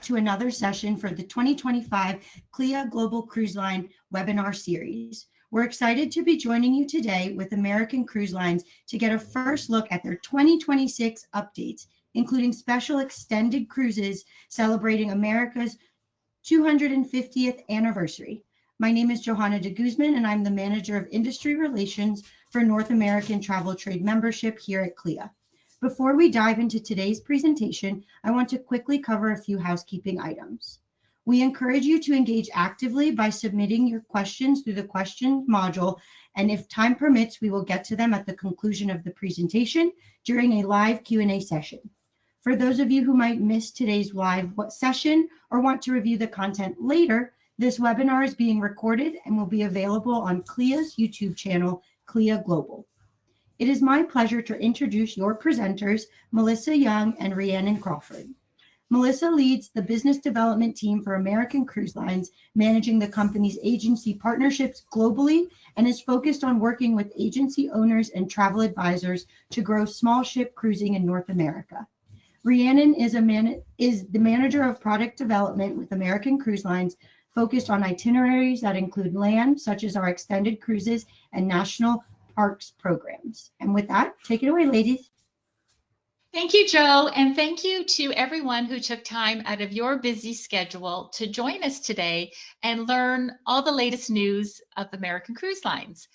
to another session for the 2025 CLIA Global Cruise Line webinar series. We're excited to be joining you today with American Cruise Lines to get a first look at their 2026 updates, including special extended cruises celebrating America's 250th anniversary. My name is Johanna de Guzman, and I'm the Manager of Industry Relations for North American Travel Trade Membership here at CLIA. Before we dive into today's presentation, I want to quickly cover a few housekeeping items. We encourage you to engage actively by submitting your questions through the questions module, and if time permits, we will get to them at the conclusion of the presentation during a live Q&A session. For those of you who might miss today's live session or want to review the content later, this webinar is being recorded and will be available on CLIA's YouTube channel, CLIA Global. It is my pleasure to introduce your presenters, Melissa Young and Rhiannon Crawford. Melissa leads the business development team for American Cruise Lines, managing the company's agency partnerships globally, and is focused on working with agency owners and travel advisors to grow small ship cruising in North America. Rhiannon is the manager of product development with American Cruise Lines, focused on itineraries that include land, such as our extended cruises and national parks programs. And with that, take it away, ladies. Thank you, Joe, and thank you to everyone who took time out of your busy schedule to join us today and learn all the latest news of American Cruise Lines.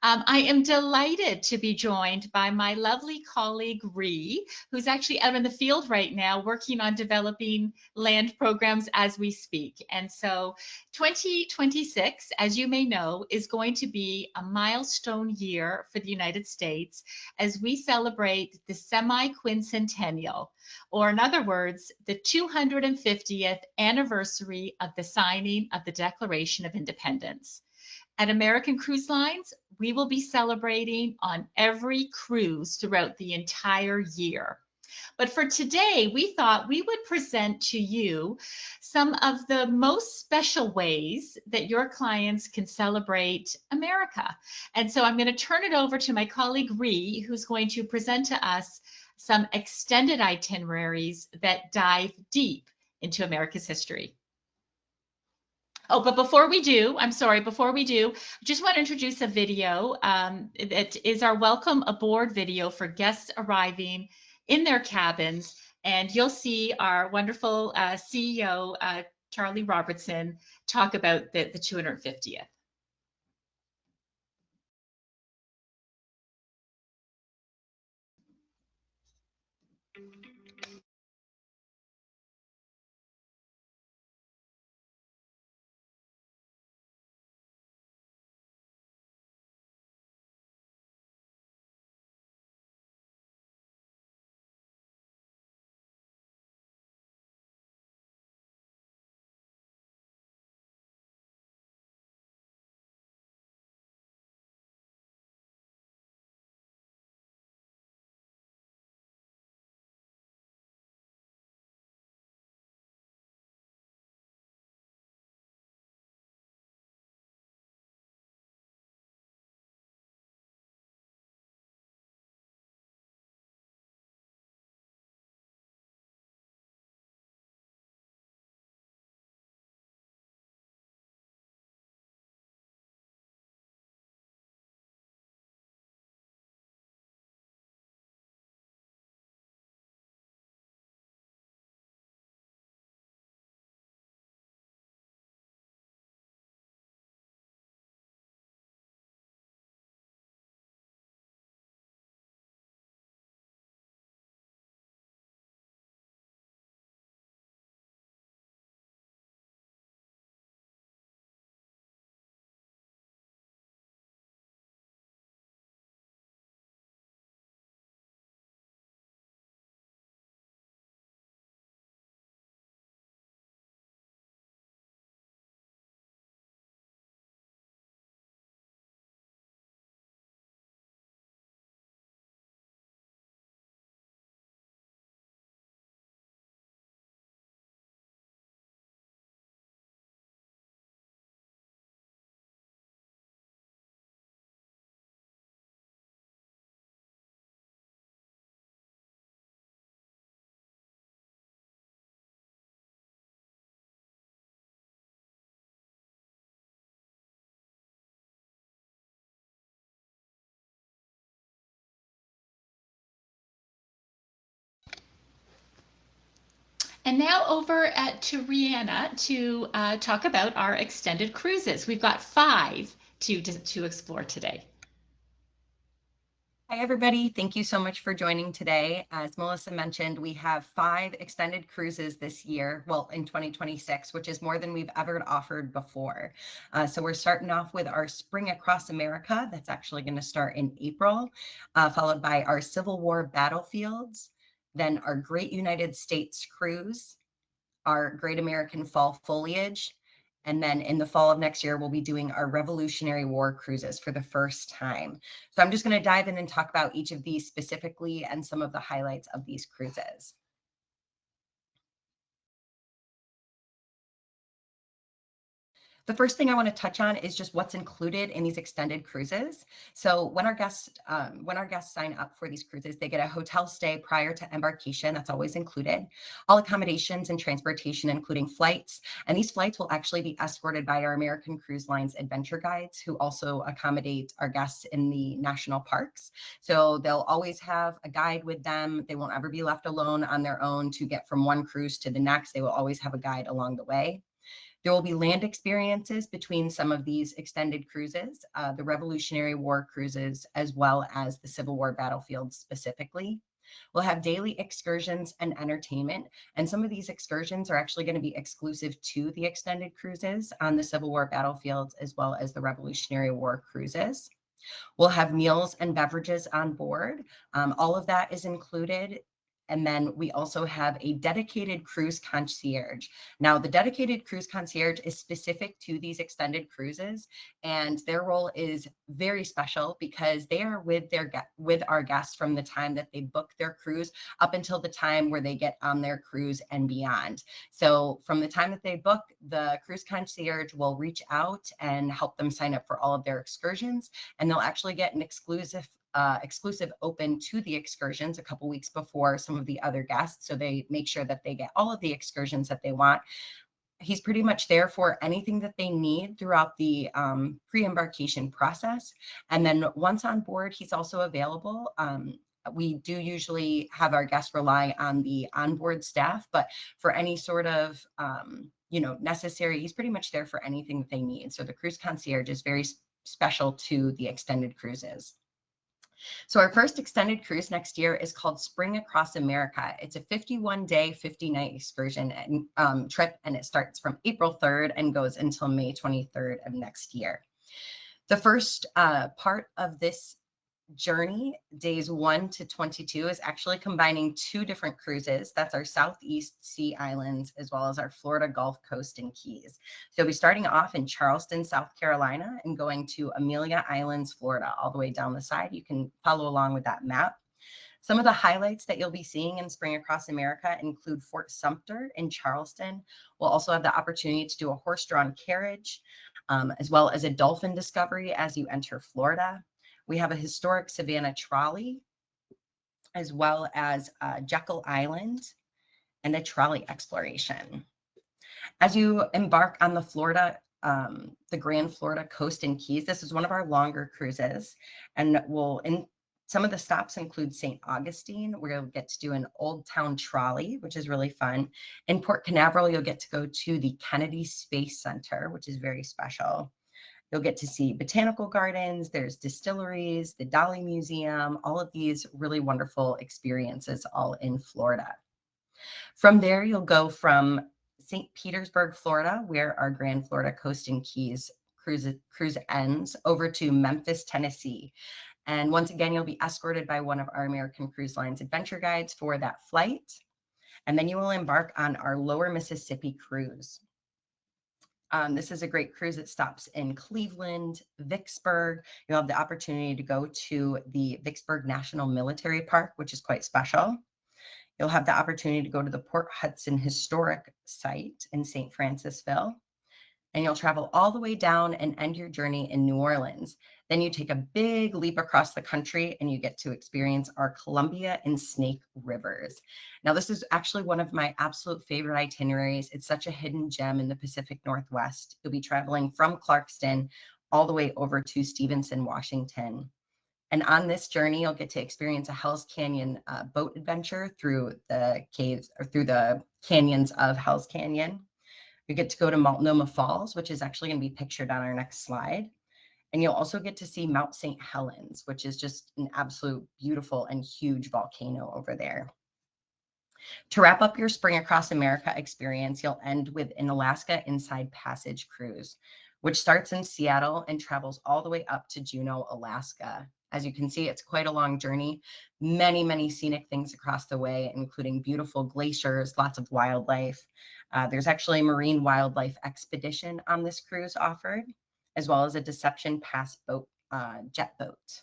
I am delighted to be joined by my lovely colleague, Rhi, who's actually out in the field right now working on developing land programs as we speak. And so 2026, as you may know, is going to be a milestone year for the United States as we celebrate the semi-quincentennial, or in other words, the 250th anniversary of the signing of the Declaration of Independence. At American Cruise Lines, we will be celebrating on every cruise throughout the entire year. But for today, we thought we would present to you some of the most special ways that your clients can celebrate America. And so I'm going to turn it over to my colleague, Rhi, who's going to present to us some extended itineraries that dive deep into America's history. Oh, but before we do, I just want to introduce a video that is our welcome aboard video for guests arriving in their cabins. And you'll see our wonderful CEO, Charlie Robertson, talk about the 250th. And now over to Rihanna to talk about our extended cruises. We've got 5 to explore today. Hi, everybody. Thank you so much for joining today. As Melissa mentioned, we have 5 extended cruises this year, well, in 2026, which is more than we've ever offered before. So we're starting off with our Spring Across America. That's actually going to start in April, followed by our Civil War Battlefields, then our Great United States Cruise, our Great American Fall Foliage, and then in the fall of next year, we'll be doing our Revolutionary War cruises for the first time. So I'm just going to dive in and talk about each of these specifically and some of the highlights of these cruises. The first thing I want to touch on is just what's included in these extended cruises. So when our guests sign up for these cruises, they get a hotel stay prior to embarkation. That's always included. All accommodations and transportation, including flights. And these flights will actually be escorted by our American Cruise Lines adventure guides, who also accommodate our guests in the national parks. So they'll always have a guide with them. They won't ever be left alone on their own to get from one cruise to the next. They will always have a guide along the way. There will be land experiences between some of these extended cruises, the Revolutionary War cruises, as well as the Civil War battlefields specifically. We'll have daily excursions and entertainment, and some of these excursions are actually going to be exclusive to the extended cruises on the Civil War battlefields, as well as the Revolutionary War cruises. We'll have meals and beverages on board. All of that is included. And then we also have a dedicated cruise concierge. Now, the dedicated cruise concierge is specific to these extended cruises, and their role is very special because they are with our guests from the time that they book their cruise up until the time where they get on their cruise and beyond. So from the time that they book, the cruise concierge will reach out and help them sign up for all of their excursions, and they'll actually get an exclusive open to the excursions a couple weeks before some of the other guests. So they make sure that they get all of the excursions that they want. He's pretty much there for anything that they need throughout the pre-embarkation process. And then once on board, he's also available. We do usually have our guests rely on the onboard staff, but for any sort of necessary, he's pretty much there for anything that they need. So the cruise concierge is very special to the extended cruises. So our first extended cruise next year is called Spring Across America. It's a 51-day, 50-night excursion and trip, and it starts from April 3rd and goes until May 23rd of next year. The first part of this journey, days 1 to 22, is actually combining 2 different cruises. That's our Southeast Sea Islands, as well as our Florida Gulf Coast and Keys. So we'll be starting off in Charleston, South Carolina, and going to Amelia Islands, Florida, all the way down the side. You can follow along with that map. Some of the highlights that you'll be seeing in Spring Across America include Fort Sumter in Charleston. We'll also have the opportunity to do a horse-drawn carriage, as well as a dolphin discovery as you enter Florida. We have a historic Savannah trolley, as well as Jekyll Island and a trolley exploration. As you embark on the Grand Florida Coast and Keys, this is one of our longer cruises, and some of the stops include St. Augustine, where you'll get to do an Old Town trolley, which is really fun. In Port Canaveral, you'll get to go to the Kennedy Space Center, which is very special. You'll get to see botanical gardens, there's distilleries, the Dolly Museum, all of these really wonderful experiences all in Florida. From there, you'll go from St. Petersburg, Florida, where our Grand Florida Coast and Keys cruise ends, over to Memphis, Tennessee. And once again, you'll be escorted by one of our American Cruise Lines adventure guides for that flight. And then you will embark on our Lower Mississippi cruise. This is a great cruise that stops in Cleveland, Vicksburg. You'll have the opportunity to go to the Vicksburg National Military Park, which is quite special. You'll have the opportunity to go to the Port Hudson Historic Site in St. Francisville. And you'll travel all the way down and end your journey in New Orleans. Then you take a big leap across the country and you get to experience our Columbia and Snake Rivers. Now, this is actually one of my absolute favorite itineraries. It's such a hidden gem in the Pacific Northwest. You'll be traveling from Clarkston all the way over to Stevenson, Washington. And on this journey, you'll get to experience a Hell's Canyon boat adventure through the caves or through the canyons of Hell's Canyon. You get to go to Multnomah Falls, which is actually going to be pictured on our next slide. And you'll also get to see Mount St. Helens, which is just an absolute beautiful and huge volcano over there. To wrap up your Spring Across America experience, you'll end with an Alaska Inside Passage cruise, which starts in Seattle and travels all the way up to Juneau, Alaska. As you can see, it's quite a long journey. Many, many scenic things across the way, including beautiful glaciers, lots of wildlife. There's actually a marine wildlife expedition on this cruise offered, as well as a Deception Pass boat, jet boat.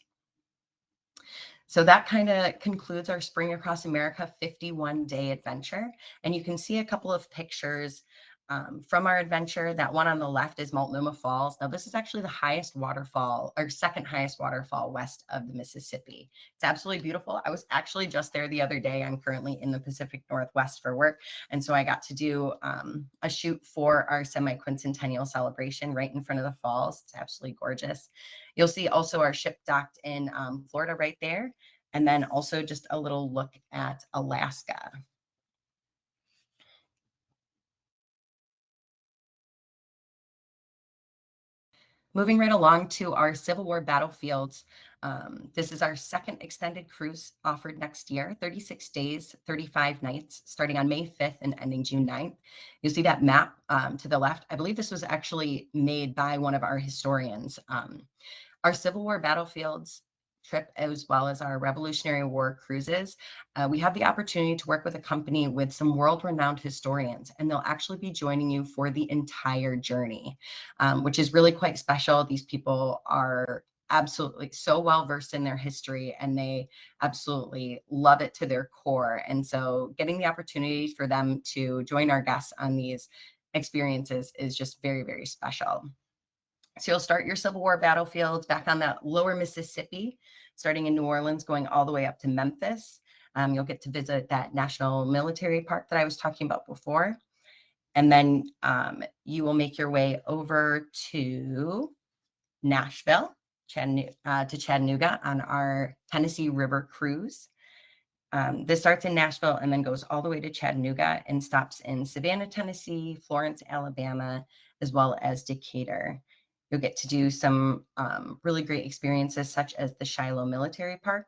So that kind of concludes our Spring Across America 51-day adventure. And you can see a couple of pictures from our adventure. That one on the left is Multnomah Falls. Now, this is actually the highest waterfall, or second highest waterfall west of the Mississippi. It's absolutely beautiful. I was actually just there the other day. I'm currently in the Pacific Northwest for work. And so I got to do a shoot for our semi-quincentennial celebration right in front of the falls. It's absolutely gorgeous. You'll see also our ship docked in Florida right there. And then also just a little look at Alaska. Moving right along to our Civil War battlefields. This is our second extended cruise offered next year, 36 days, 35 nights, starting on May 5th and ending June 9th. You'll see that map to the left. I believe this was actually made by one of our historians. Our Civil War battlefields trip, as well as our Revolutionary War cruises, we have the opportunity to work with a company with some world-renowned historians, and they'll actually be joining you for the entire journey, which is really quite special. These people are absolutely so well versed in their history, and they absolutely love it to their core. And so getting the opportunity for them to join our guests on these experiences is just very, very special. So you'll start your Civil War battlefields back on that lower Mississippi, starting in New Orleans, going all the way up to Memphis. You'll get to visit that National Military Park that I was talking about before. And then you will make your way over to Nashville, to Chattanooga on our Tennessee River Cruise. This starts in Nashville and then goes all the way to Chattanooga and stops in Savannah, Tennessee, Florence, Alabama, as well as Decatur. You'll get to do some really great experiences such as the Shiloh Military Park.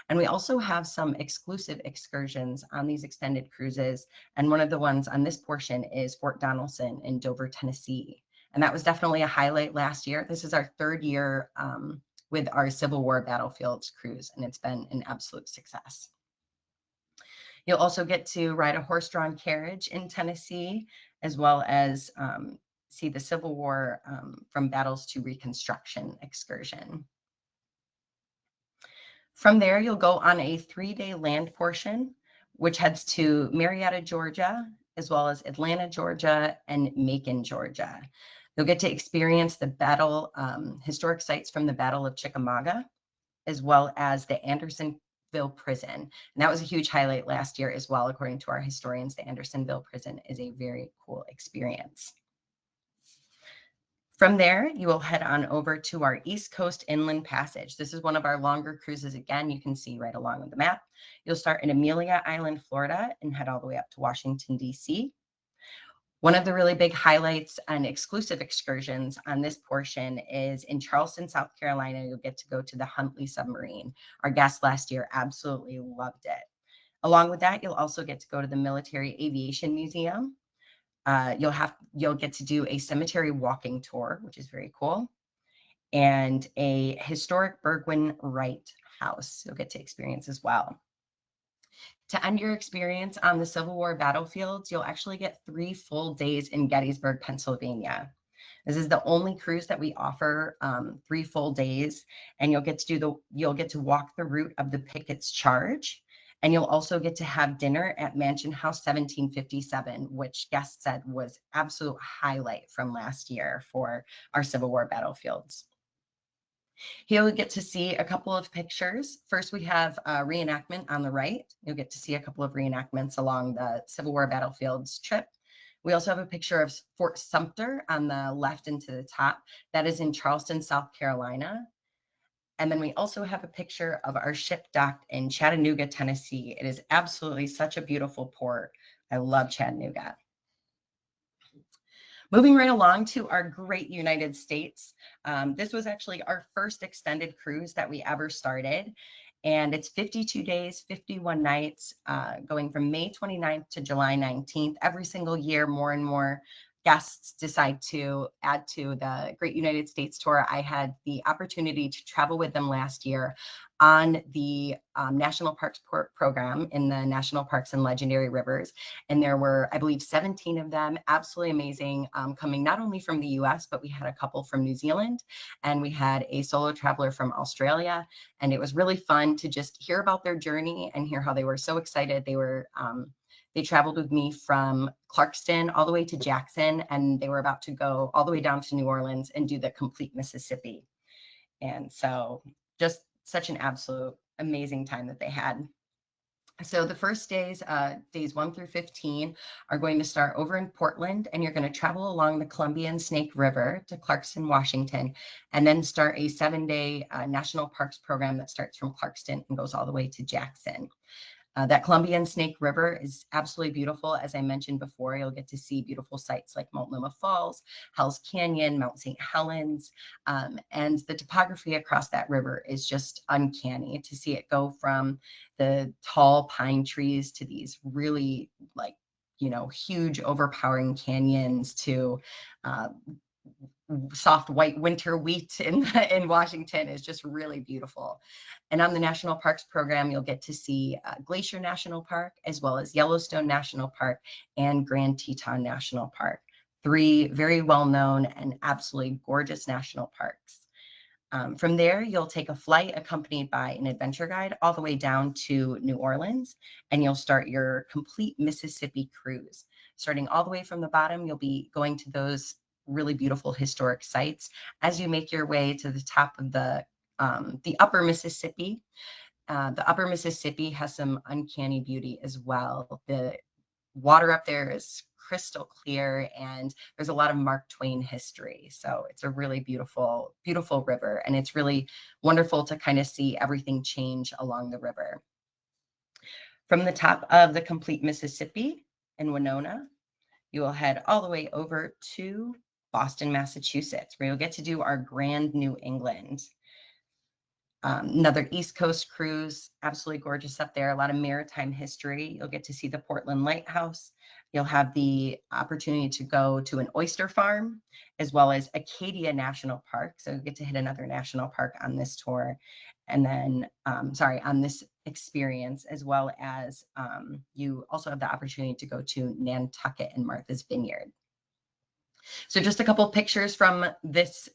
And we also have some exclusive excursions on these extended cruises. And one of the ones on this portion is Fort Donelson in Dover, Tennessee. And that was definitely a highlight last year. This is our third year with our Civil War battlefields cruise, and it's been an absolute success. You'll also get to ride a horse-drawn carriage in Tennessee, as well as see the Civil War from battles to Reconstruction excursion. From there, you'll go on a 3-day land portion, which heads to Marietta, Georgia, as well as Atlanta, Georgia, and Macon, Georgia. You'll get to experience the battle, historic sites from the Battle of Chickamauga, as well as the Andersonville Prison. And that was a huge highlight last year as well. According to our historians, the Andersonville Prison is a very cool experience. From there, you will head on over to our East Coast Inland Passage. This is one of our longer cruises. Again, you can see right along with the map. You'll start in Amelia Island, Florida, and head all the way up to Washington, D.C. One of the really big highlights and exclusive excursions on this portion is in Charleston, South Carolina. You'll get to go to the Huntley Submarine. Our guest last year absolutely loved it. Along with that, you'll also get to go to the Military Aviation Museum. You'll get to do a cemetery walking tour, which is very cool, and a historic Burgwin Wright house you'll get to experience as well. To end your experience on the Civil War battlefields, you'll actually get 3 full days in Gettysburg, Pennsylvania. This is the only cruise that we offer 3 full days, and you'll get to walk the route of the Pickett's Charge. And you'll also get to have dinner at Mansion House 1757, which guests said was absolute highlight from last year for our Civil War battlefields. Here you'll get to see a couple of pictures. First, we have a reenactment on the right. You'll get to see a couple of reenactments along the Civil War battlefields trip. We also have a picture of Fort Sumter on the left and to the top. That is in Charleston, South Carolina. And then we also have a picture of our ship docked in Chattanooga, Tennessee. It is absolutely such a beautiful port. I love Chattanooga. Moving right along to our great United States. This was actually our first extended cruise that we ever started. And it's 52 days, 51 nights, going from May 29th to July 19th. Every single year, more and more guests decide to add to the Great United States Tour. I had the opportunity to travel with them last year on the National Parks program in the National Parks and Legendary Rivers. And there were, I believe, 17 of them, absolutely amazing, coming not only from the US, but we had a couple from New Zealand, and we had a solo traveler from Australia. And it was really fun to just hear about their journey and hear how they were so excited. They traveled with me from Clarkston all the way to Jackson, and they were about to go all the way down to New Orleans and do the complete Mississippi. And so just such an absolute amazing time that they had. So the first days 1 through 15 are going to start over in Portland, and you're going to travel along the Columbia and Snake River to Clarkston, Washington, and then start a 7-day national parks program that starts from Clarkston and goes all the way to Jackson. That Columbia and Snake River is absolutely beautiful. As I mentioned before, you'll get to see beautiful sites like Multnomah Falls, Hell's Canyon, Mount St. Helens, and the topography across that river is just uncanny. To see it go from the tall pine trees to these really huge overpowering canyons to soft white winter wheat in Washington is just really beautiful. And on the National Parks program, you'll get to see Glacier National Park, as well as Yellowstone National Park and Grand Teton National Park. 3 very well-known and absolutely gorgeous national parks. From there, you'll take a flight accompanied by an adventure guide all the way down to New Orleans, and you'll start your complete Mississippi cruise. Starting all the way from the bottom, you'll be going to those really beautiful historic sites. As you make your way to the top of the upper Mississippi, has some uncanny beauty as well. The water up there is crystal clear, and there's a lot of Mark Twain history. So it's a really beautiful, beautiful river, and it's really wonderful to kind of see everything change along the river. From the top of the complete Mississippi in Winona, you will head all the way over to Boston, Massachusetts, where you'll get to do our Grand New England. Another East Coast cruise, absolutely gorgeous up there. A lot of maritime history. You'll get to see the Portland Lighthouse. You'll have the opportunity to go to an oyster farm, as well as Acadia National Park. So you get to hit another national park on this tour. And then, on this experience, as well as you also have the opportunity to go to Nantucket and Martha's Vineyard. So just a couple pictures from this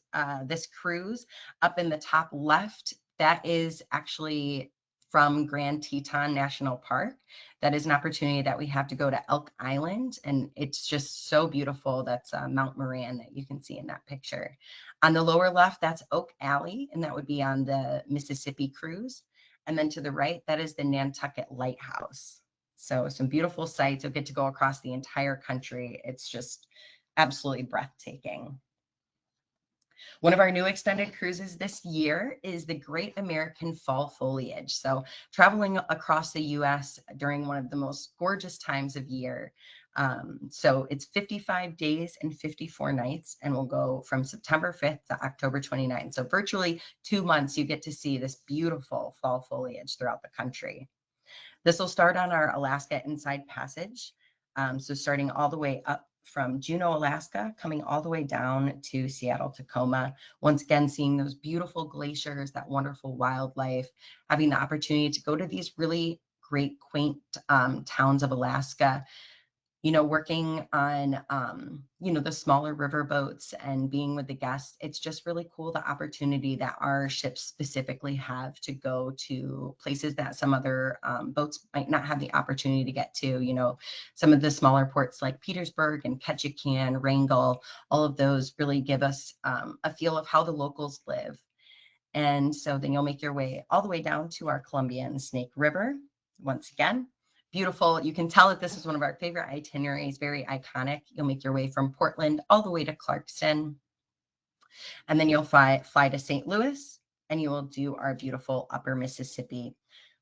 cruise. Up in the top left, that is actually from Grand Teton National Park. That is an opportunity that we have to go to Elk Island, and it's just so beautiful. That's Mount Moran that you can see in that picture. On the lower left, that's Oak Alley, and that would be on the Mississippi cruise. And then to the right, that is the Nantucket Lighthouse. So some beautiful sights. You'll get to go across the entire country. It's just absolutely breathtaking. One of our new extended cruises this year is the Great American Fall Foliage. So traveling across the US during one of the most gorgeous times of year. So it's 55 days and 54 nights, and we'll go from September 5th to October 29th. So virtually 2 months, you get to see this beautiful fall foliage throughout the country. This will start on our Alaska Inside Passage. So starting all the way up from Juneau, Alaska, coming all the way down to Seattle, Tacoma. Once again, seeing those beautiful glaciers, that wonderful wildlife, having the opportunity to go to these really great, quaint towns of Alaska, working on, the smaller river boats and being with the guests. It's just really cool, the opportunity that our ships specifically have to go to places that some other boats might not have the opportunity to get to. Some of the smaller ports like Petersburg and Ketchikan, Wrangell, all of those really give us a feel of how the locals live. And so then you'll make your way all the way down to our Columbia and Snake River. Once again, beautiful. You can tell that this is one of our favorite itineraries, very iconic. You'll make your way from Portland all the way to Clarkston. And then you'll fly to St. Louis, and you will do our beautiful Upper Mississippi,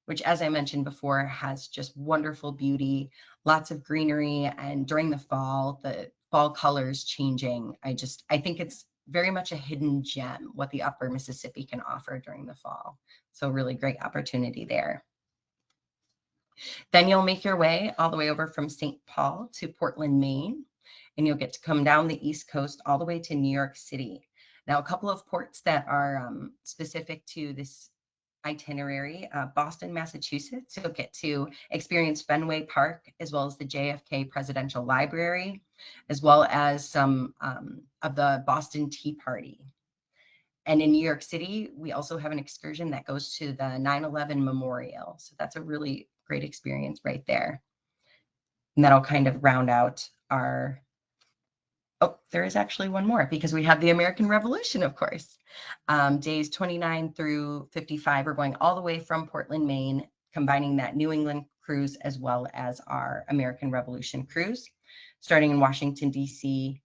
which, as I mentioned before, has just wonderful beauty, lots of greenery, and during the fall colors changing. I think it's very much a hidden gem what the Upper Mississippi can offer during the fall. So really great opportunity there. Then you'll make your way all the way over from St. Paul to Portland, Maine, and you'll get to come down the East Coast all the way to New York City. Now, a couple of ports that are specific to this itinerary: Boston, Massachusetts. You'll get to experience Fenway Park, as well as the JFK Presidential Library, as well as some of the Boston Tea Party. And in New York City, we also have an excursion that goes to the 9/11 Memorial. So that's a really great experience right there. And that'll kind of round out our, oh, there is actually one more because we have the American Revolution, of course. Days 29 through 55 are going all the way from Portland, Maine, combining that New England cruise as well as our American Revolution cruise, starting in Washington, D.C.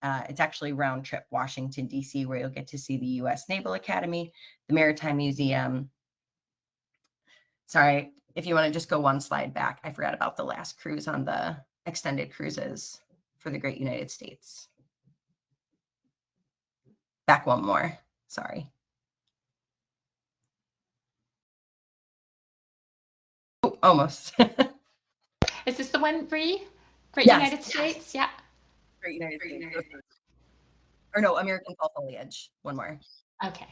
It's actually round trip Washington, D.C., where you'll get to see the U.S. Naval Academy, the Maritime Museum. Sorry, if you want to just go one slide back, I forgot about the last cruise on the extended cruises for the Great United States. Back one more, sorry. Oh, almost. Is this the one, Bree? Great Yes. United States? Yeah. Great United States. Or no, American Fall Foliage. One more. Okay.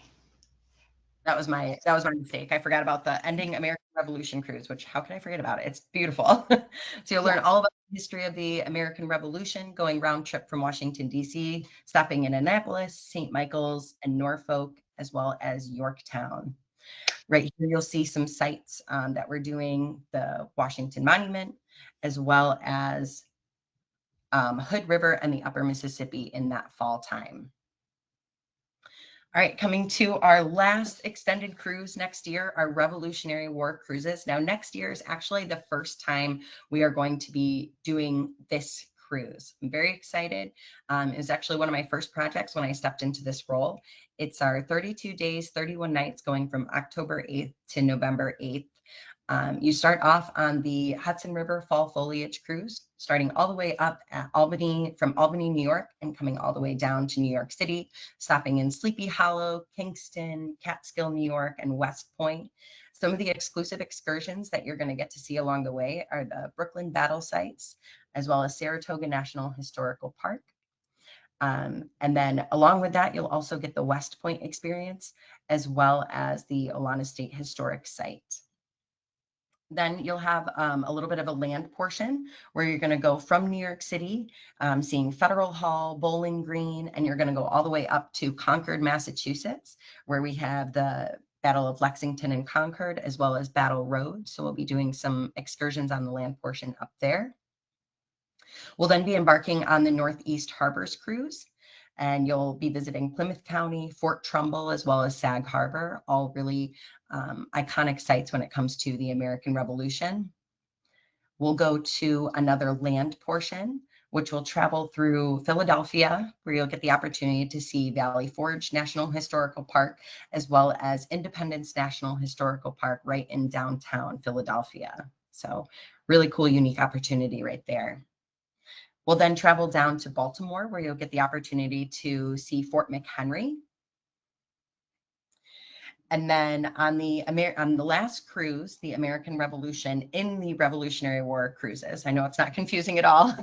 That was my mistake. I forgot about the ending American Revolution cruise, which how can I forget about it? It's beautiful. So you'll learn all about the history of the American Revolution, going round trip from Washington, D.C., stopping in Annapolis, St. Michael's, and Norfolk, as well as Yorktown. Right here, you'll see some sites that we're doing: the Washington Monument, as well as Hood River and the Upper Mississippi in that fall time. All right, coming to our last extended cruise next year, our Revolutionary War cruises. Now, next year is actually the first time we are going to be doing this cruise. I'm very excited. It was actually one of my first projects when I stepped into this role. It's our 32 days, 31 nights going from October 8th to November 8th. You start off on the Hudson River Fall Foliage Cruise, starting all the way up at Albany, from Albany, New York, and coming all the way down to New York City, stopping in Sleepy Hollow, Kingston, Catskill, New York, and West Point. Some of the exclusive excursions that you're going to get to see along the way are the Brooklyn Battle Sites, as well as Saratoga National Historical Park. And then along with that, you'll also get the West Point experience, as well as the Olana State Historic Site. Then you'll have a little bit of a land portion where you're going to go from New York City, seeing Federal Hall, Bowling Green, and you're going to go all the way up to Concord, Massachusetts, where we have the Battle of Lexington and Concord, as well as Battle Road. So we'll be doing some excursions on the land portion up there. We'll then be embarking on the Northeast Harbors Cruise, and you'll be visiting Plymouth County, Fort Trumbull, as well as Sag Harbor, all really iconic sites when it comes to the American Revolution. We'll go to another land portion, which will travel through Philadelphia, where you'll get the opportunity to see Valley Forge National Historical Park, as well as Independence National Historical Park right in downtown Philadelphia. So really cool, unique opportunity right there. We'll then travel down to Baltimore, where you'll get the opportunity to see Fort McHenry. And then on the last cruise, the American Revolution in the Revolutionary War cruises, I know it's not confusing at all.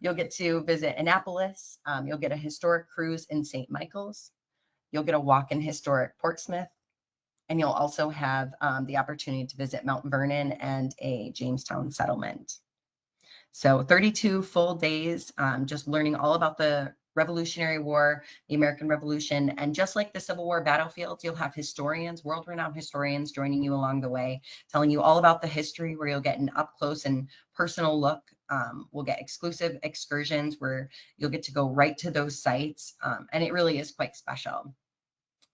You'll get to visit Annapolis. You'll get a historic cruise in St. Michael's. You'll get a walk in historic Portsmouth. And you'll also have the opportunity to visit Mount Vernon and a Jamestown settlement. So 32 full days, just learning all about the Revolutionary War, the American Revolution, and just like the Civil War battlefields, you'll have historians, world-renowned historians joining you along the way, telling you all about the history, where you'll get an up-close and personal look. We'll get exclusive excursions where you'll get to go right to those sites, and it really is quite special.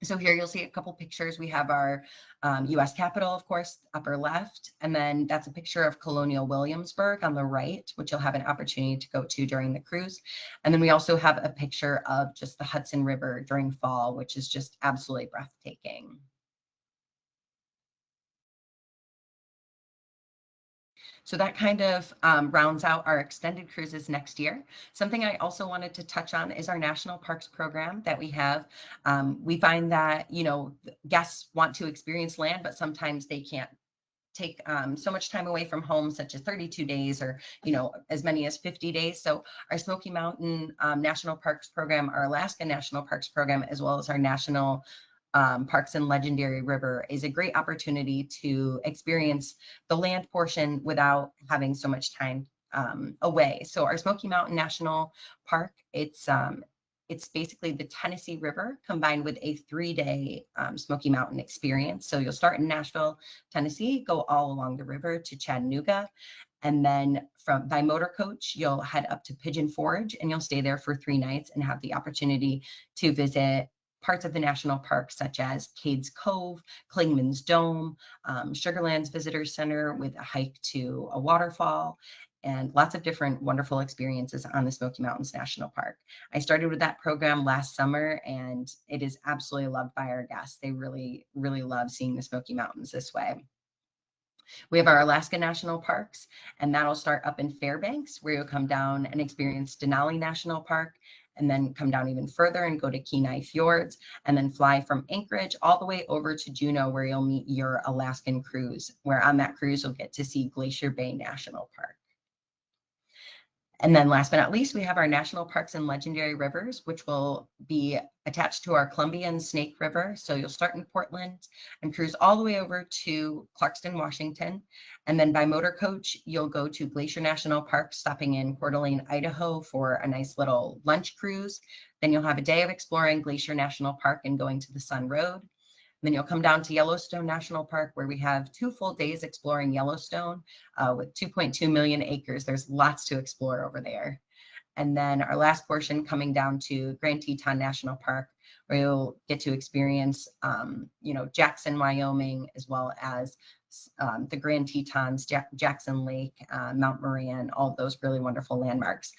So here you'll see a couple pictures. We have our US Capitol, of course, upper left, and then that's a picture of Colonial Williamsburg on the right, which you'll have an opportunity to go to during the cruise. And then we also have a picture of just the Hudson River during fall, which is just absolutely breathtaking. So that kind of rounds out our extended cruises next year. Something I also wanted to touch on is our national parks program that we have. We find that, you know, guests want to experience land, but sometimes they can't take so much time away from home, such as 32 days or, you know, as many as 50 days. So our Smoky Mountain National Parks program, our Alaska National Parks program, as well as our National Parks and Legendary River is a great opportunity to experience the land portion without having so much time away. So our Smoky Mountain National Park, it's basically the Tennessee River combined with a 3-day Smoky Mountain experience. So you'll start in Nashville, Tennessee, go all along the river to Chattanooga, and then by motor coach, you'll head up to Pigeon Forge and you'll stay there for 3 nights and have the opportunity to visit parts of the national park, such as Cades Cove, Klingman's Dome, Sugarlands Visitor Center with a hike to a waterfall, and lots of different wonderful experiences on the Smoky Mountains National Park. I started with that program last summer, and it is absolutely loved by our guests. They really, really love seeing the Smoky Mountains this way. We have our Alaska National Parks, and that'll start up in Fairbanks, where you'll come down and experience Denali National Park, and then come down even further and go to Kenai Fjords, and then fly from Anchorage all the way over to Juneau, where you'll meet your Alaskan cruise, where on that cruise, you'll get to see Glacier Bay National Park. And then last but not least, we have our national parks and legendary rivers, which will be attached to our Columbia and Snake River. So you'll start in Portland and cruise all the way over to Clarkston, Washington. And then by motor coach, you'll go to Glacier National Park, stopping in Coeur d'Alene, Idaho for a nice little lunch cruise. Then you'll have a day of exploring Glacier National Park and going to the Sun Road. Then you'll come down to Yellowstone National Park, where we have 2 full days exploring Yellowstone with 2.2 million acres. There's lots to explore over there. And then our last portion coming down to Grand Teton National Park, where you'll get to experience, you know, Jackson, Wyoming, as well as the Grand Tetons, Jackson Lake, Mount Moran, all of those really wonderful landmarks.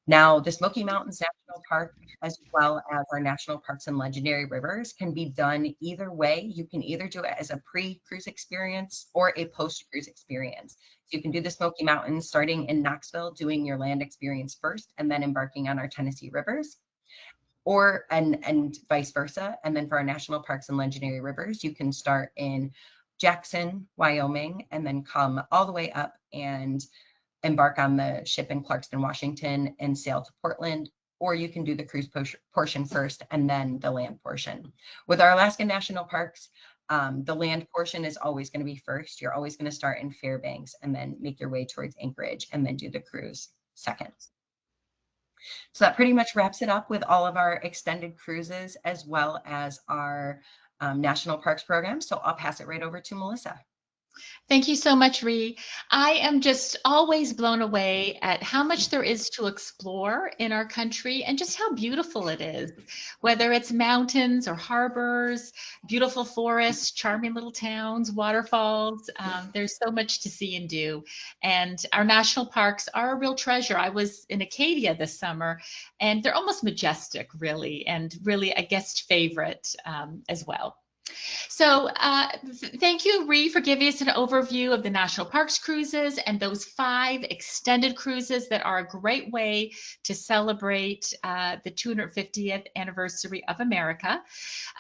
Now, the Smoky Mountains National Park, as well as our national parks and legendary rivers, can be done either way. You can either do it as a pre-cruise experience or a post-cruise experience. So you can do the Smoky Mountains starting in Knoxville, doing your land experience first, and then embarking on our Tennessee rivers, or and vice versa. And then for our national parks and legendary rivers, you can start in Jackson, Wyoming, and then come all the way up and embark on the ship in Clarkston, Washington, and sail to Portland, or you can do the cruise portion first and then the land portion. With our Alaska National Parks, the land portion is always going to be first. You're always going to start in Fairbanks and then make your way towards Anchorage and then do the cruise second. So that pretty much wraps it up with all of our extended cruises as well as our national parks program. So I'll pass it right over to Melissa. Thank you so much, Ree. I am just always blown away at how much there is to explore in our country and just how beautiful it is, whether it's mountains or harbors, beautiful forests, charming little towns, waterfalls. There's so much to see and do. And our national parks are a real treasure. I was in Acadia this summer, and they're almost majestic, really, and really a guest favorite as well. So thank you, Ree, for giving us an overview of the National Parks cruises and those 5 extended cruises that are a great way to celebrate the 250th anniversary of America.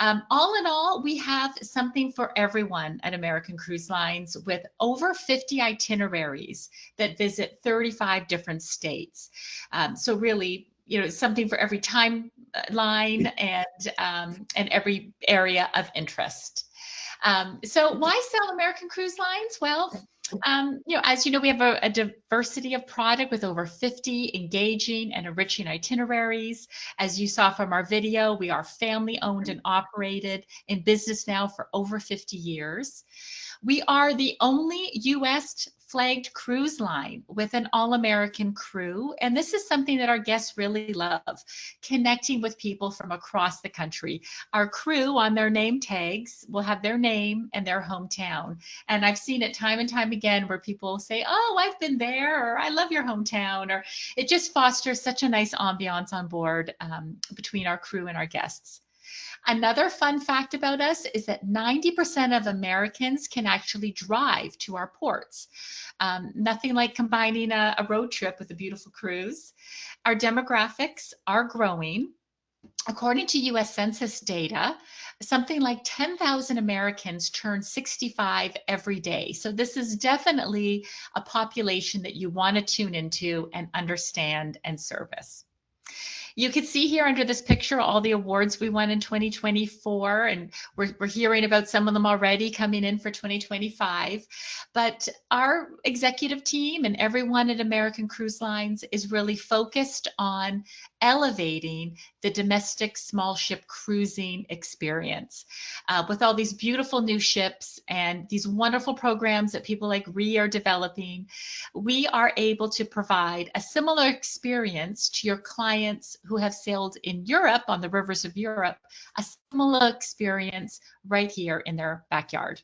All in all, we have something for everyone at American Cruise Lines with over 50 itineraries that visit 35 different states. So really, you know, something for every timeline and every area of interest. So why sell American Cruise Lines? Well, you know, as you know, we have a diversity of product with over 50 engaging and enriching itineraries. As you saw from our video, we are family owned and operated, in business now for over 50 years. We are the only U.S. flagged cruise line with an all-American crew. And this is something that our guests really love, connecting with people from across the country. Our crew on their name tags will have their name and their hometown. And I've seen it time and time again where people say, oh, I've been there, or I love your hometown, or it just fosters such a nice ambiance on board between our crew and our guests. Another fun fact about us is that 90% of Americans can actually drive to our ports. Nothing like combining a road trip with a beautiful cruise. Our demographics are growing. According to US Census data, something like 10,000 Americans turn 65 every day. So this is definitely a population that you want to tune into and understand and service. You can see here under this picture all the awards we won in 2024, and we're hearing about some of them already coming in for 2025. But our executive team and everyone at American Cruise Lines is really focused on elevating the domestic small ship cruising experience. With all these beautiful new ships and these wonderful programs that people like RE are developing, we are able to provide a similar experience to your clients who have sailed in Europe, on the rivers of Europe, a similar experience right here in their backyard.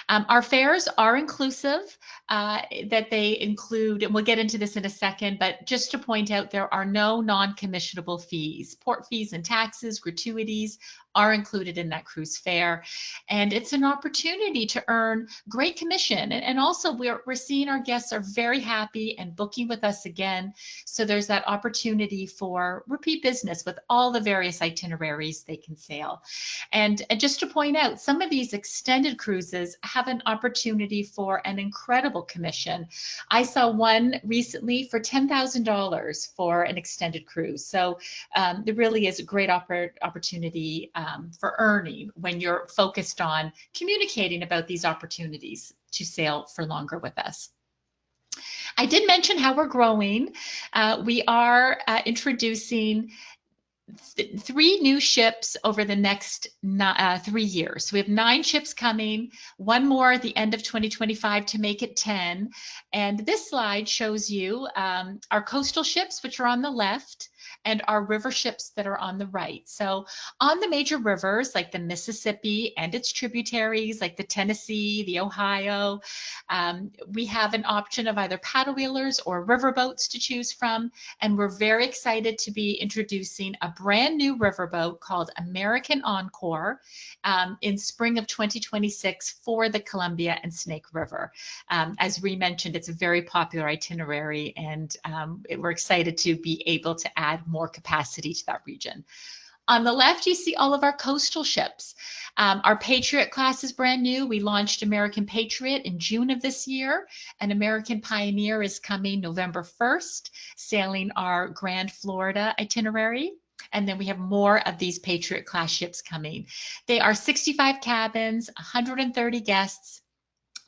Our fares are inclusive, that they include, and we'll get into this in a second, but just to point out, there are no non-commissionable fees. Port fees and taxes, gratuities are included in that cruise fare. And it's an opportunity to earn great commission. And also we're seeing our guests are very happy and booking with us again. So there's that opportunity for repeat business with all the various itineraries they can sail. And just to point out, some of these extended cruises have an opportunity for an incredible commission. I saw one recently for $10,000 for an extended cruise. So there really is a great opportunity for earning when you're focused on communicating about these opportunities to sail for longer with us. I did mention how we're growing. We are introducing 3 new ships over the next 3 years. So we have 9 ships coming, 1 more at the end of 2025 to make it 10. And this slide shows you our coastal ships, which are on the left, and our river ships that are on the right. So on the major rivers like the Mississippi and its tributaries like the Tennessee, the Ohio, we have an option of either paddle wheelers or river boats to choose from. And we're very excited to be introducing a brand new riverboat called American Encore in spring of 2026 for the Columbia and Snake River. As Ree mentioned, it's a very popular itinerary, and we're excited to be able to add more capacity to that region. On the left, you see all of our coastal ships. Our Patriot class is brand new. We launched American Patriot in June of this year, and American Pioneer is coming November 1st, sailing our Grand Florida itinerary. And then we have more of these Patriot class ships coming. They are 65 cabins, 130 guests,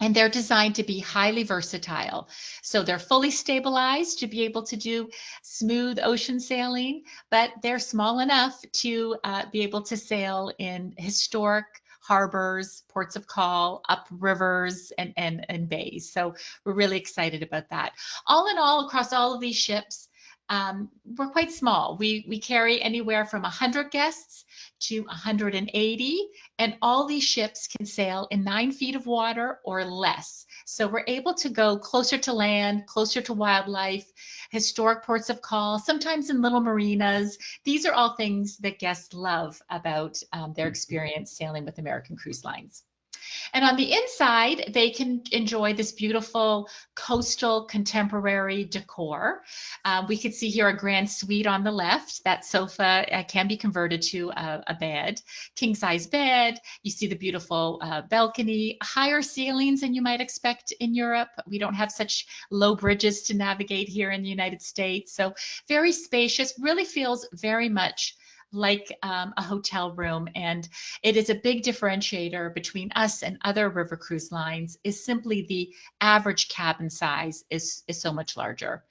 and they're designed to be highly versatile. So they're fully stabilized to be able to do smooth ocean sailing, but they're small enough to be able to sail in historic harbors, ports of call, up rivers, and bays. So we're really excited about that. All in all, across all of these ships, we're quite small. We carry anywhere from 100 guests to 180, and all these ships can sail in 9 feet of water or less. So we're able to go closer to land, closer to wildlife, historic ports of call, sometimes in little marinas. These are all things that guests love about their experience sailing with American Cruise Lines. And on the inside, they can enjoy this beautiful coastal contemporary decor. We could see here a grand suite on the left. That sofa can be converted to a bed, king size bed. You see the beautiful balcony, higher ceilings than you might expect in Europe. We don't have such low bridges to navigate here in the United States. So very spacious, really feels very much like a hotel room. And it is a big differentiator between us and other river cruise lines is simply the average cabin size is so much larger.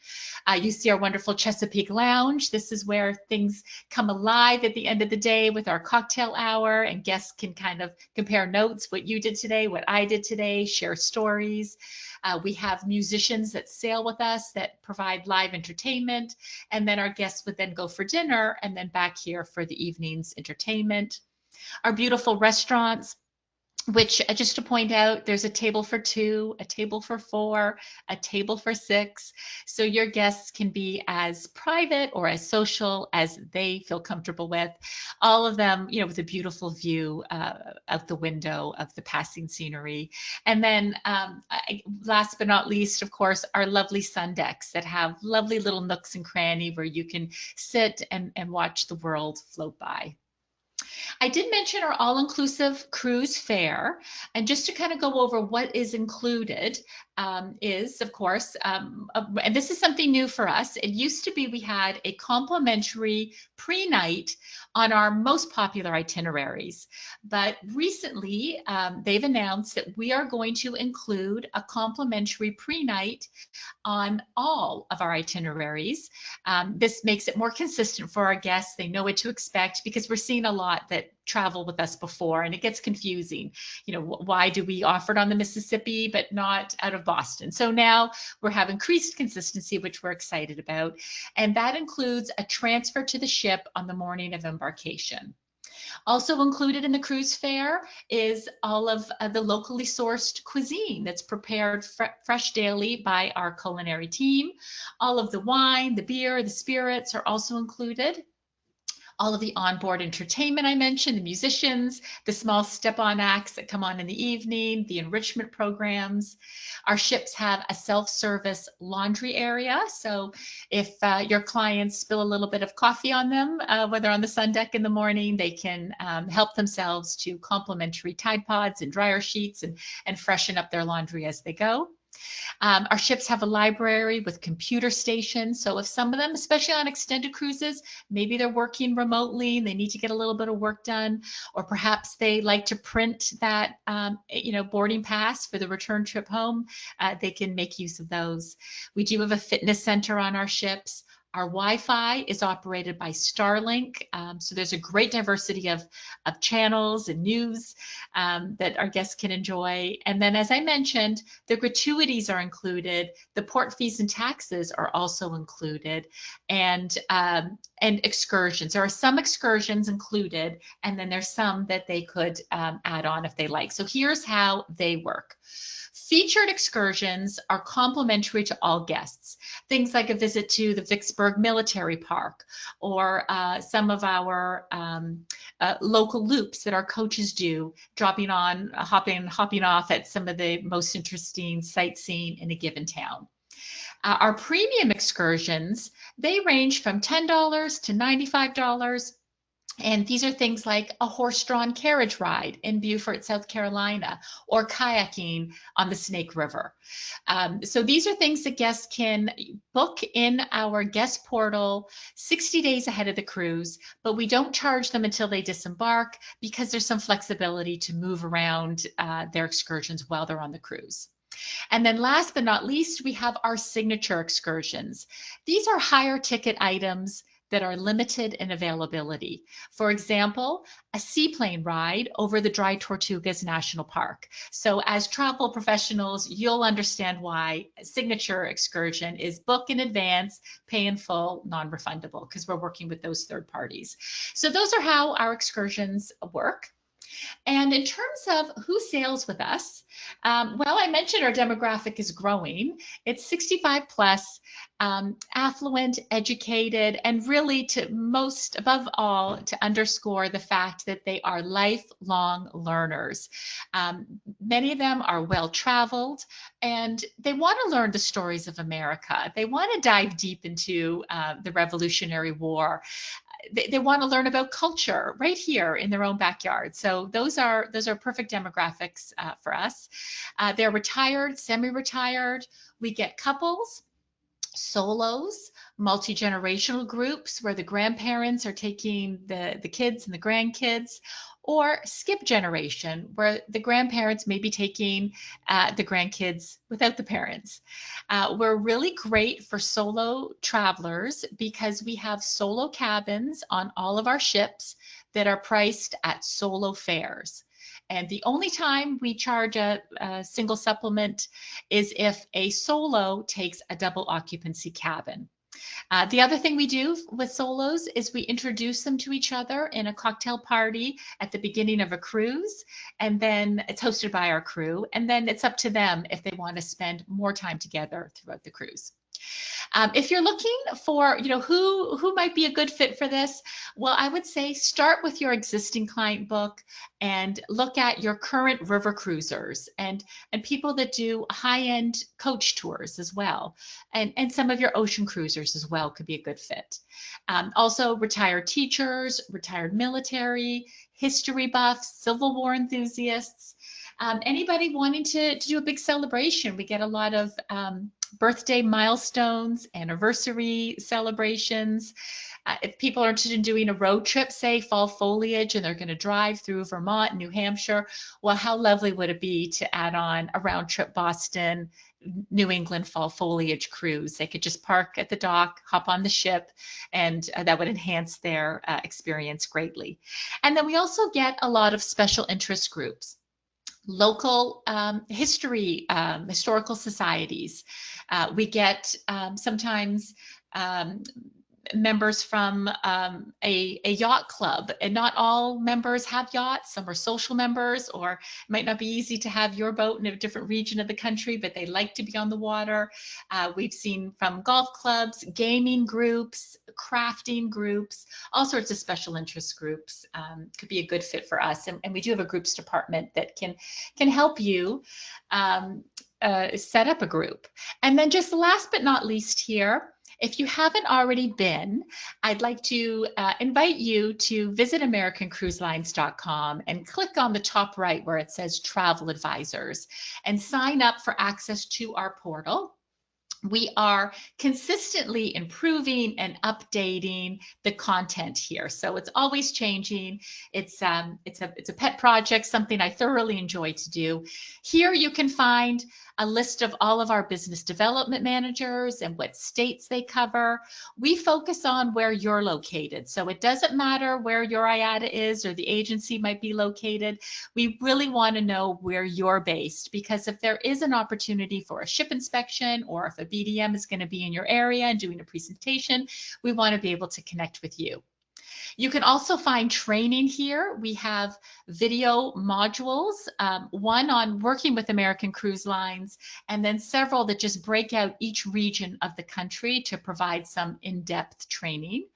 You see our wonderful Chesapeake Lounge. This is where things come alive at the end of the day with our cocktail hour, and guests can kind of compare notes, what you did today, what I did today, share stories. We have musicians that sail with us that provide live entertainment, and then our guests would then go for dinner and then back here for the evening's entertainment. Our beautiful restaurants, which just to point out, there's a table for 2, a table for 4, a table for 6. So your guests can be as private or as social as they feel comfortable with. All of them, with a beautiful view out the window of the passing scenery. And then last but not least, of course, our lovely sun decks that have lovely little nooks and cranny where you can sit and watch the world float by. I did mention our all-inclusive cruise fare, and just to kind of go over what is included is, of course, and this is something new for us. It used to be we had a complimentary pre-night on our most popular itineraries, but recently they've announced that we are going to include a complimentary pre-night on all of our itineraries. This makes it more consistent for our guests. They know what to expect, because we're seeing a lot that travel with us before and it gets confusing. Why do we offer it on the Mississippi but not out of Boston? So now we have increased consistency, which we're excited about. And that includes a transfer to the ship on the morning of embarkation. Also included in the cruise fare is all of the locally sourced cuisine that's prepared fresh daily by our culinary team. All of the wine, the beer, the spirits are also included. All of the onboard entertainment I mentioned, the musicians, the small step-on acts that come on in the evening, the enrichment programs. Our ships have a self-service laundry area. So if your clients spill a little bit of coffee on them, when they're on the sun deck in the morning, they can help themselves to complimentary Tide Pods and dryer sheets and freshen up their laundry as they go. Our ships have a library with computer stations. So if some of them, especially on extended cruises, maybe they're working remotely and they need to get a little bit of work done, or perhaps they like to print that, boarding pass for the return trip home, they can make use of those. We do have a fitness center on our ships. Our Wi-Fi is operated by Starlink, so there's a great diversity of channels and news that our guests can enjoy. And then, as I mentioned, the gratuities are included. The port fees and taxes are also included, and excursions. There are some excursions included, and then there's some that they could add on if they like. So here's how they work. Featured excursions are complimentary to all guests. Things like a visit to the Vicksburg Military Park, or some of our local loops that our coaches do, hopping off at some of the most interesting sightseeing in a given town. Our premium excursions, they range from $10 to $95. And these are things like a horse-drawn carriage ride in Beaufort, South Carolina, or kayaking on the Snake River. So these are things that guests can book in our guest portal 60 days ahead of the cruise, but we don't charge them until they disembark, because there's some flexibility to move around their excursions while they're on the cruise. And then last but not least, we have our signature excursions. These are higher ticket items that are limited in availability. For example, a seaplane ride over the Dry Tortugas National Park. So as travel professionals, you'll understand why a signature excursion is book in advance, pay in full, non-refundable, because we're working with those third parties. So those are how our excursions work. And in terms of who sails with us, well, I mentioned our demographic is growing. It's 65 plus, affluent, educated, and really, to most above all, to underscore the fact that they are lifelong learners. Many of them are well-traveled, and they want to learn the stories of America. They want to dive deep into the Revolutionary War. They want to learn about culture right here in their own backyard. So those are perfect demographics for us. They're retired, semi-retired. We get couples, solos, multi-generational groups where the grandparents are taking the kids and the grandkids, or skip generation where the grandparents may be taking the grandkids without the parents. We're really great for solo travelers because we have solo cabins on all of our ships that are priced at solo fares. And the only time we charge a single supplement is if a solo takes a double occupancy cabin. The other thing we do with solos is we introduce them to each other in a cocktail party at the beginning of a cruise, and then it's hosted by our crew, and then it's up to them if they want to spend more time together throughout the cruise. If you're looking for, who might be a good fit for this, well, I would say start with your existing client book and look at your current river cruisers and people that do high-end coach tours as well, and some of your ocean cruisers as well could be a good fit. Also, retired teachers, retired military, history buffs, Civil War enthusiasts. Anybody wanting to do a big celebration. We get a lot of birthday milestones, anniversary celebrations. If people are interested in doing a road trip, say fall foliage, and they're going to drive through Vermont, New Hampshire, well, how lovely would it be to add on a round trip Boston, New England fall foliage cruise? They could just park at the dock, hop on the ship, and that would enhance their experience greatly. And then we also get a lot of special interest groups. Local historical societies. We get sometimes members from a yacht club, and not all members have yachts. Some are social members, or it might not be easy to have your boat in a different region of the country, but they like to be on the water. We've seen from golf clubs, gaming groups, crafting groups, all sorts of special interest groups could be a good fit for us. And we do have a groups department that can help you set up a group. And then just last but not least here, if you haven't already been, I'd like to invite you to visit AmericanCruiseLines.com and click on the top right where it says Travel Advisors and sign up for access to our portal. We are consistently improving and updating the content here, so it's always changing. It's a pet project, something I thoroughly enjoy to do. Here you can find a list of all of our business development managers and what states they cover. We focus on where you're located, so it doesn't matter where your IATA is or the agency might be located. We really want to know where you're based, because if there is an opportunity for a ship inspection, or if a BDM is going to be in your area and doing a presentation, we want to be able to connect with you. You can also find training here. We have video modules, one on working with American Cruise Lines, and then several that just break out each region of the country to provide some in-depth training.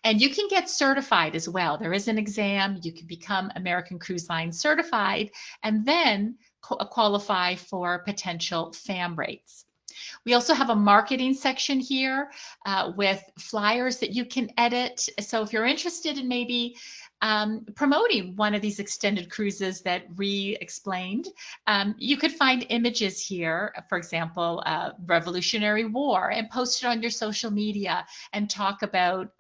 And you can get certified as well. There is an exam. You can become American Cruise Line certified and then qualify for potential FAM rates. We also have a marketing section here with flyers that you can edit. So if you're interested in maybe promoting one of these extended cruises that Ree explained, you could find images here, for example, Revolutionary War, and post it on your social media and talk about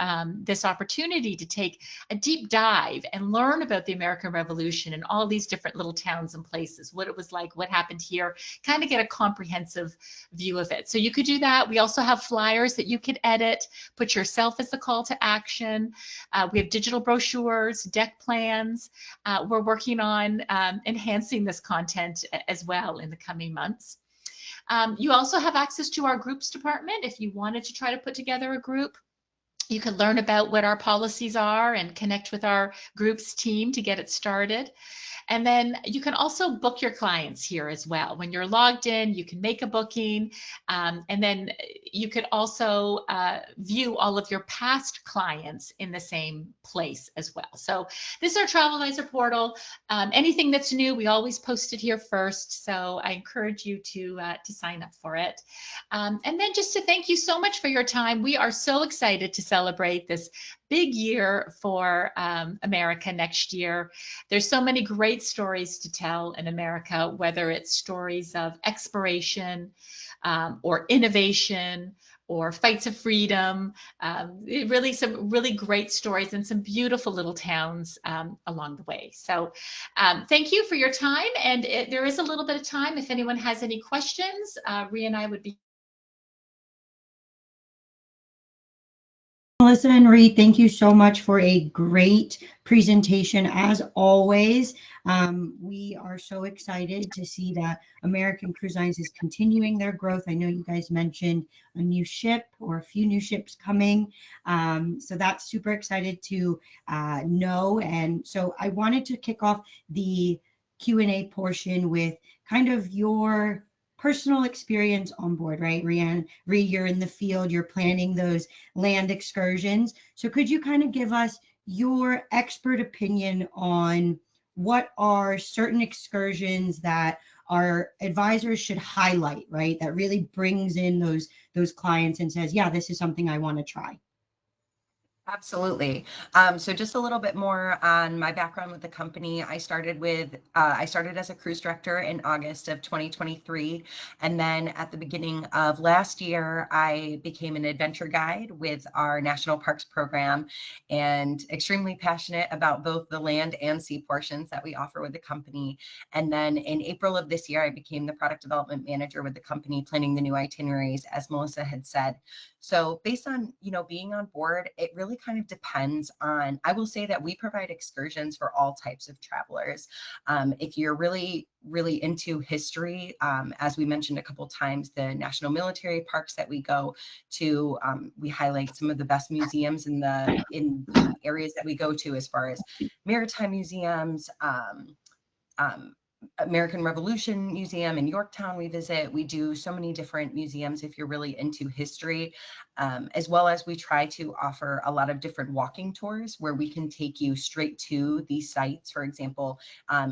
this opportunity to take a deep dive and learn about the American Revolution and all these different little towns and places, what it was like, what happened here, kind of get a comprehensive view of it. So you could do that. We also have flyers that you could edit, put yourself as the call to action. We have digital brochures, deck plans. We're working on enhancing this content as well in the coming months. You also have access to our groups department. If you wanted to try to put together a group, you can learn about what our policies are and connect with our groups team to get it started. And then you can also book your clients here as well. When you're logged in, you can make a booking, and then you could also view all of your past clients in the same place as well. So this is our Travel Advisor portal. Anything that's new, we always post it here first. So I encourage you to sign up for it. And then just to thank you so much for your time. We are so excited to celebrate this big year for America next year. There's so many great stories to tell in America, whether it's stories of exploration or innovation or fights of freedom, really some really great stories and some beautiful little towns along the way. So thank you for your time. And there is a little bit of time if anyone has any questions. Rhea and I would be Melissa and Reed, thank you so much for a great presentation as always. We are so excited to see that American Cruise Lines is continuing their growth. I know you guys mentioned a new ship or a few new ships coming. So that's super excited to know. And so I wanted to kick off the Q&A portion with kind of your personal experience on board, right? Rianne, you're in the field, you're planning those land excursions. So could you kind of give us your expert opinion on what are certain excursions that our advisors should highlight, right? That really brings in those clients and says, yeah, this is something I want to try. Absolutely. So just a little bit more on my background with the company. I started as a cruise director in August of 2023. And then at the beginning of last year, I became an adventure guide with our National Parks program, and extremely passionate about both the land and sea portions that we offer with the company. And then in April of this year, I became the product development manager with the company, planning the new itineraries, as Melissa had said. So based on, being on board, it really kind of depends on, I will say that we provide excursions for all types of travelers. If you're really, really into history, as we mentioned a couple times, the national military parks that we go to, we highlight some of the best museums in the areas that we go to, as far as maritime museums, um, American Revolution Museum in Yorktown we visit. We do so many different museums if you're really into history, as well as we try to offer a lot of different walking tours where we can take you straight to these sites. For example,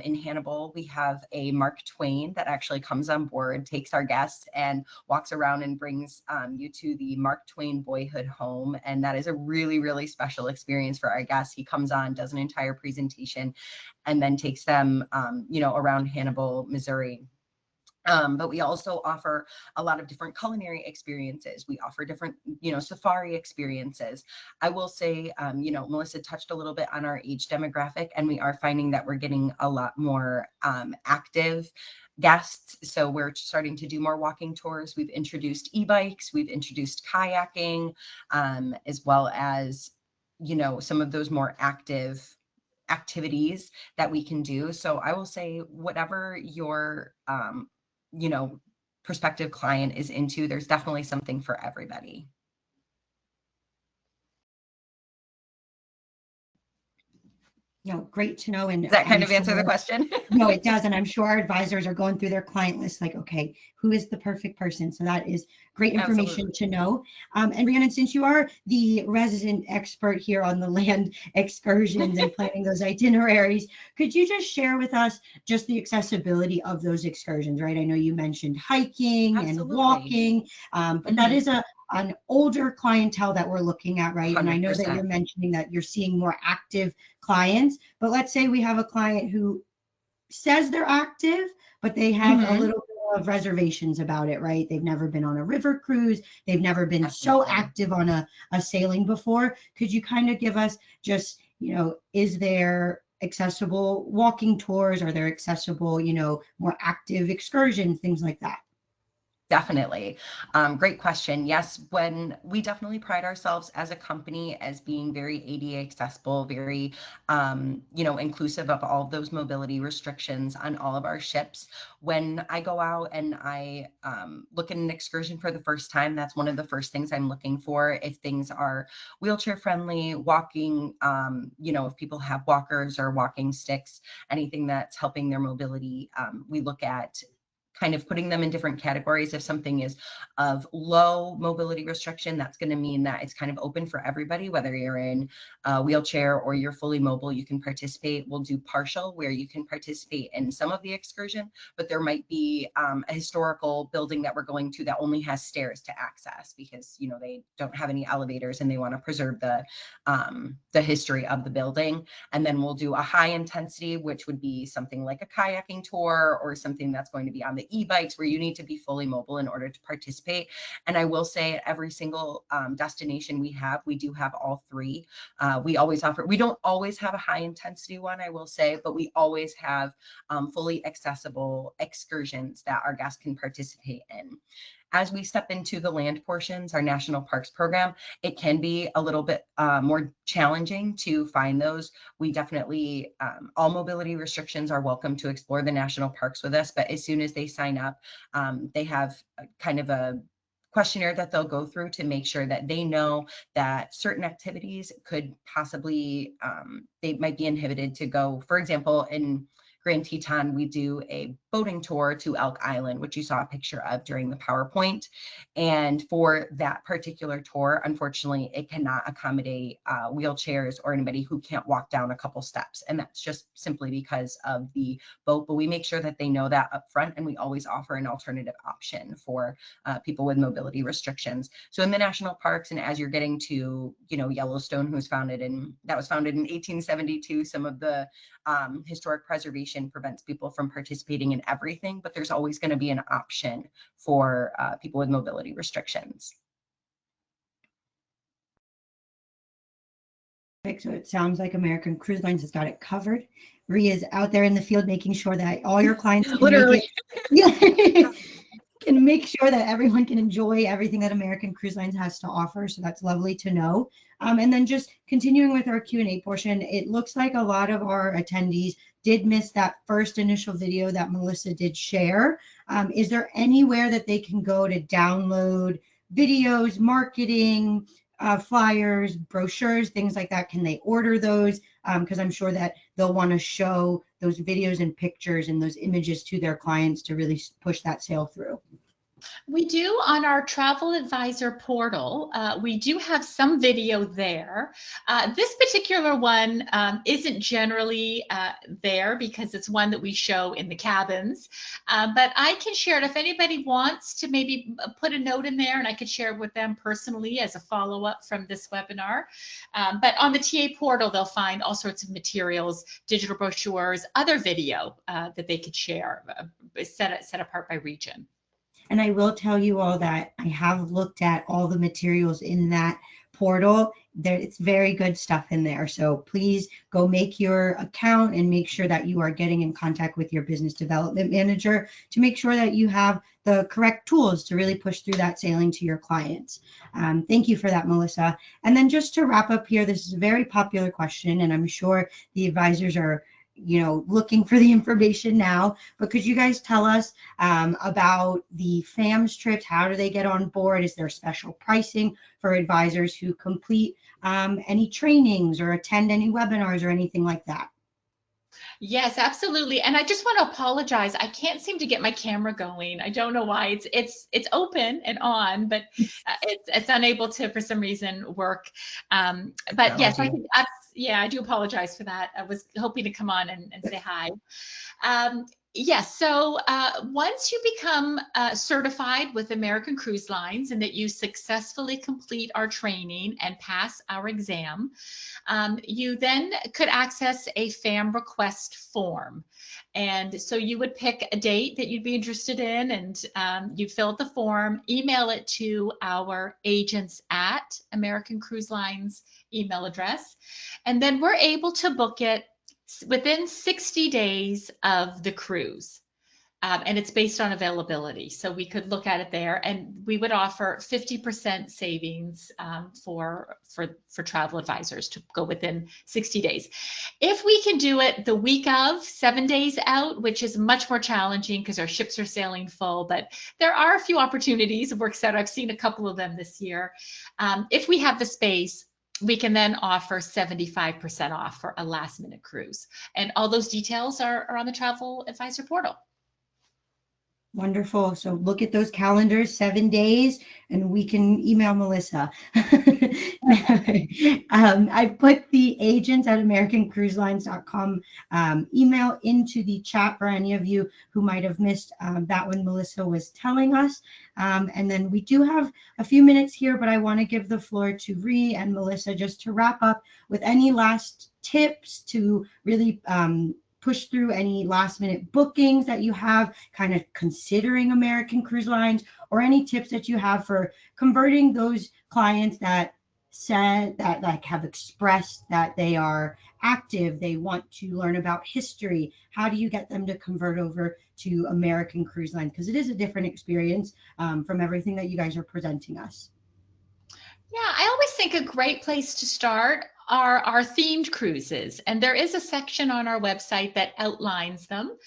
in Hannibal, we have a Mark Twain that actually comes on board, takes our guests and walks around and brings you to the Mark Twain boyhood home. And that is a really, really special experience for our guests. He comes on, does an entire presentation, and then takes them, around Hannibal, Missouri. But we also offer a lot of different culinary experiences. We offer different, safari experiences. I will say, Melissa touched a little bit on our age demographic, and we are finding that we're getting a lot more active guests. So we're starting to do more walking tours. We've introduced e-bikes, we've introduced kayaking, as well as, some of those more active activities that we can do. So I will say, whatever your prospective client is into, there's definitely something for everybody. Great to know. And does that kind I'm of answer the sure, question? no, it does. And I'm sure our advisors are going through their client list like, okay, who is the perfect person? So that is great information to know. And Rhiannon, since you are the resident expert here on the land excursions and planning those itineraries, could you just share with us just the accessibility of those excursions, right? I know you mentioned hiking and walking, but that is an older clientele that we're looking at, right? 100%. And I know that you're mentioning that you're seeing more active clients, but let's say we have a client who says they're active, but they have a little bit of reservations about it, right? They've never been on a river cruise. They've never been so active on a sailing before. Could you kind of give us just, is there accessible walking tours? Are there accessible, more active excursions, things like that? Definitely. Great question. Yes, when we definitely pride ourselves as a company as being very ADA accessible, very, inclusive of all of those mobility restrictions on all of our ships. When I go out and I look at an excursion for the first time, that's one of the first things I'm looking for. If things are wheelchair friendly, walking, if people have walkers or walking sticks, anything that's helping their mobility, we look at kind of putting them in different categories. If something is of low mobility restriction, that's going to mean that it's kind of open for everybody, whether you're in a wheelchair or you're fully mobile, you can participate. We'll do partial, where you can participate in some of the excursion, but there might be a historical building that we're going to that only has stairs to access because, they don't have any elevators and they want to preserve the history of the building. And then we'll do a high intensity, which would be something like a kayaking tour or something that's going to be on the e-bikes, where you need to be fully mobile in order to participate. And I will say, at every single destination we do have all three. We don't always have a high intensity one, I will say, but we always have fully accessible excursions that our guests can participate in. As we step into the land portions, our national parks program, it can be a little bit more challenging to find those. We definitely, all mobility restrictions are welcome to explore the national parks with us, but as soon as they sign up, they have kind of a questionnaire that they'll go through to make sure that they know that certain activities could possibly, they might be inhibited to go. For example, in Grand Teton, we do a boating tour to Elk Island, which you saw a picture of during the PowerPoint. And for that particular tour, unfortunately, it cannot accommodate wheelchairs or anybody who can't walk down a couple steps. And that's just simply because of the boat. But we make sure that they know that up front, and we always offer an alternative option for people with mobility restrictions. So in the national parks, and as you're getting to, Yellowstone, that was founded in 1872, some of the historic preservation prevents people from participating in everything, but there's always going to be an option for people with mobility restrictions. So it sounds like American Cruise Lines has got it covered. Rhea is out there in the field making sure that all your clients can Literally. can make sure that everyone can enjoy everything that American Cruise Lines has to offer. So that's lovely to know. And then just continuing with our Q&A portion, it looks like a lot of our attendees did miss that first initial video that Melissa did share. Is there anywhere that they can go to download videos, marketing, flyers, brochures, things like that? Can they order those? Because I'm sure that they'll want to show those videos and pictures and those images to their clients to really push that sale through. We do on our travel advisor portal. We do have some video there. This particular one isn't generally there because it's one that we show in the cabins. But I can share it if anybody wants to maybe put a note in there, and I could share it with them personally as a follow-up from this webinar. But on the TA portal, they'll find all sorts of materials, digital brochures, other video that they could share, set apart by region. And I will tell you all that I have looked at all the materials in that portal. It's very good stuff in there. So please go make your account and make sure that you are getting in contact with your business development manager to make sure that you have the correct tools to really push through that sailing to your clients. Thank you for that, Melissa. And then just to wrap up here, this is a very popular question, and I'm sure the advisors are looking for the information now, but could you guys tell us about the FAMS trips? How do they get on board? Is there special pricing for advisors who complete any trainings or attend any webinars or anything like that? Yes, absolutely. And I just want to apologize. I can't seem to get my camera going. I don't know why. It's open and on, but it's unable to, for some reason, work. But yes, I do apologize for that. I was hoping to come on and say hi. Yes, so once you become certified with American Cruise Lines and that you successfully complete our training and pass our exam, you then could access a FAM request form. And so you would pick a date that you'd be interested in, and you'd fill out the form, email it to our agents at American Cruise Lines email address, and then we're able to book it within 60 days of the cruise. And it's based on availability. So we could look at it there, and we would offer 50% savings for travel advisors to go within 60 days. If we can do it the week of, 7 days out, which is much more challenging because our ships are sailing full, but there are a few opportunities. It works out. I've seen a couple of them this year. If we have the space, we can then offer 75% off for a last minute cruise. And all those details are on the Travel Advisor portal. Wonderful. So look at those calendars, 7 days, and we can email Melissa. I put the agents at americancruiselines.com email into the chat for any of you who might have missed that when Melissa was telling us. And then we do have a few minutes here, but I want to give the floor to Rhea and Melissa just to wrap up with any last tips to really push through any last minute bookings that you have kind of considering American Cruise Lines, or any tips that you have for converting those clients that said that like have expressed that they are active, they want to learn about history? How do you get them to convert over to American Cruise Line? Because it is a different experience from everything that you guys are presenting us. Yeah, I always think a great place to start are our themed cruises. And there is a section on our website that outlines them.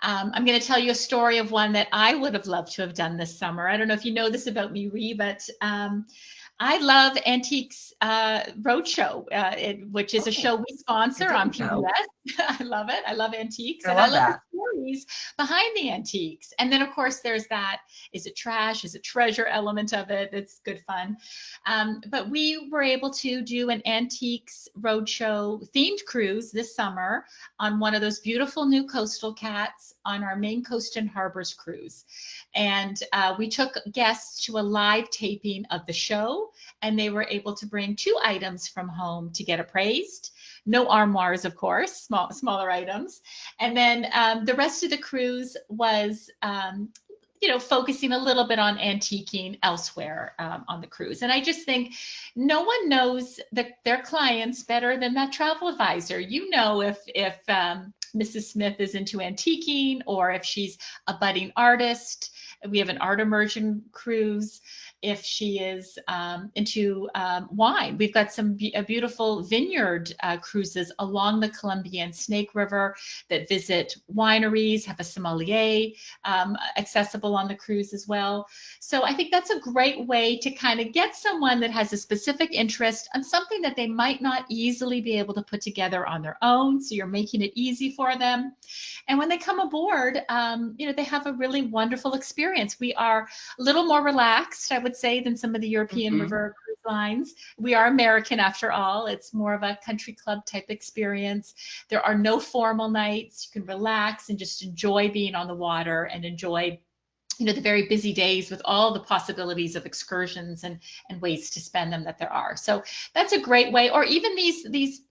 I'm going to tell you a story of one that I would have loved to have done this summer. I don't know if you know this about me, Ree, but I love Antiques Roadshow, which is a show we sponsor on PBS. I love it. I love antiques. And I love the stories behind the antiques. And then, of course, there's that, is it trash? Is it treasure element of it? It's good fun. But we were able to do an Antiques Roadshow themed cruise this summer on one of those beautiful new coastal cats on our Main Coast and Harbors cruise. And we took guests to a live taping of the show, and they were able to bring 2 items from home to get appraised. No armoires, of course, smaller items. And then the rest of the cruise was, focusing a little bit on antiquing elsewhere on the cruise. And I just think no one knows their clients better than that travel advisor. You know, if Mrs. Smith is into antiquing or if she's a budding artist. We have an art immersion cruise. If she is into wine, we've got some beautiful vineyard cruises along the Columbia and Snake River that visit wineries, have a sommelier accessible on the cruise as well. So I think that's a great way to kind of get someone that has a specific interest on something that they might not easily be able to put together on their own. So you're making it easy for them. And when they come aboard, they have a really wonderful experience. We are a little more relaxed, I would say, than some of the European river cruise lines. We are American after all. It's more of a country club type experience. There are no formal nights. You can relax and just enjoy being on the water and enjoy the very busy days with all the possibilities of excursions and ways to spend them that there are. So that's a great way. Or even these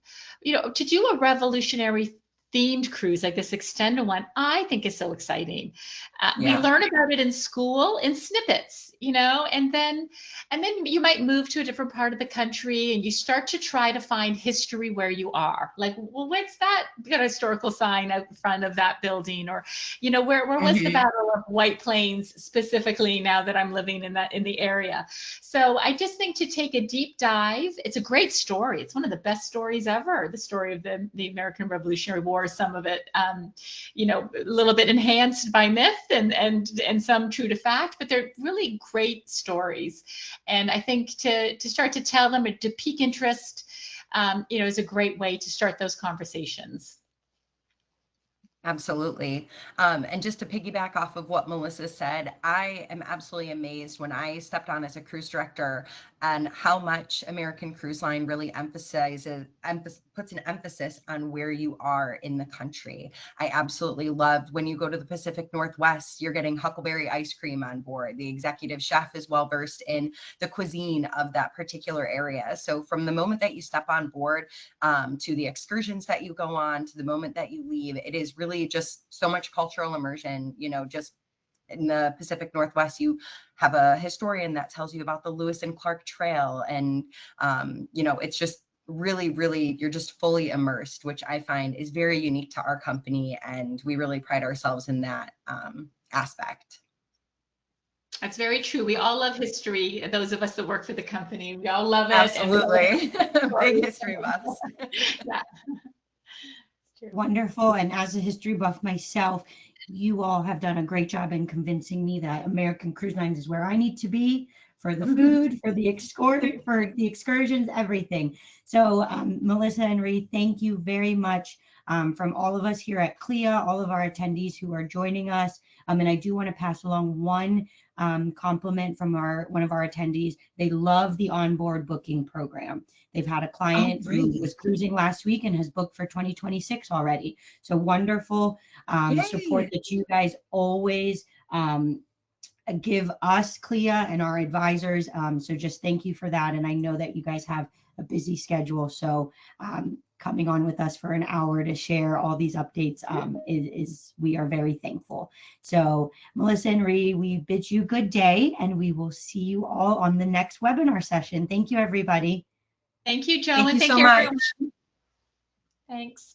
to do a revolutionary themed cruise like this extended one, I think is so exciting. We learn about it in school in snippets, and then you might move to a different part of the country and you start to try to find history where you are. Like, well, what's that historical sign out front of that building? Or, where was the Battle of White Plains specifically now that I'm living in the area? So I just think to take a deep dive, it's a great story. It's one of the best stories ever. The story of the American Revolutionary War, some of it, a little bit enhanced by myth and some true to fact, but they're really great stories. And I think to start to tell them, to pique interest, is a great way to start those conversations. Absolutely. And just to piggyback off of what Melissa said, I am absolutely amazed when I stepped on as a cruise director and how much American Cruise Line really puts an emphasis on where you are in the country. I absolutely love when you go to the Pacific Northwest, you're getting huckleberry ice cream on board. The executive chef is well versed in the cuisine of that particular area. So from the moment that you step on board to the excursions that you go on, to the moment that you leave, it is really just so much cultural immersion. Just in the Pacific Northwest, you have a historian that tells you about the Lewis and Clark Trail. And, it's just really, really, you're just fully immersed, which I find is very unique to our company. And we really pride ourselves in that aspect. That's very true. We all love history. Those of us that work for the company, we all love it. Absolutely. Big history buffs. Yeah. Wonderful. And as a history buff myself, you all have done a great job in convincing me that American Cruise Lines is where I need to be for the food, for the excursions, everything. So Melissa and Ree, thank you very much from all of us here at CLIA, all of our attendees who are joining us. And I do want to pass along one compliment from one of our attendees. They love the onboard booking program. They've had a client who was cruising last week and has booked for 2026 already. So wonderful support that you guys always give us, CLIA, and our advisors. So just thank you for that. And I know that you guys have a busy schedule. So coming on with us for an hour to share all these updates we are very thankful. So Melissa and Ree, we bid you good day, and we will see you all on the next webinar session. Thank you, everybody. Thank you, Joe, Thank and you thank so you, much. everyone. Thanks.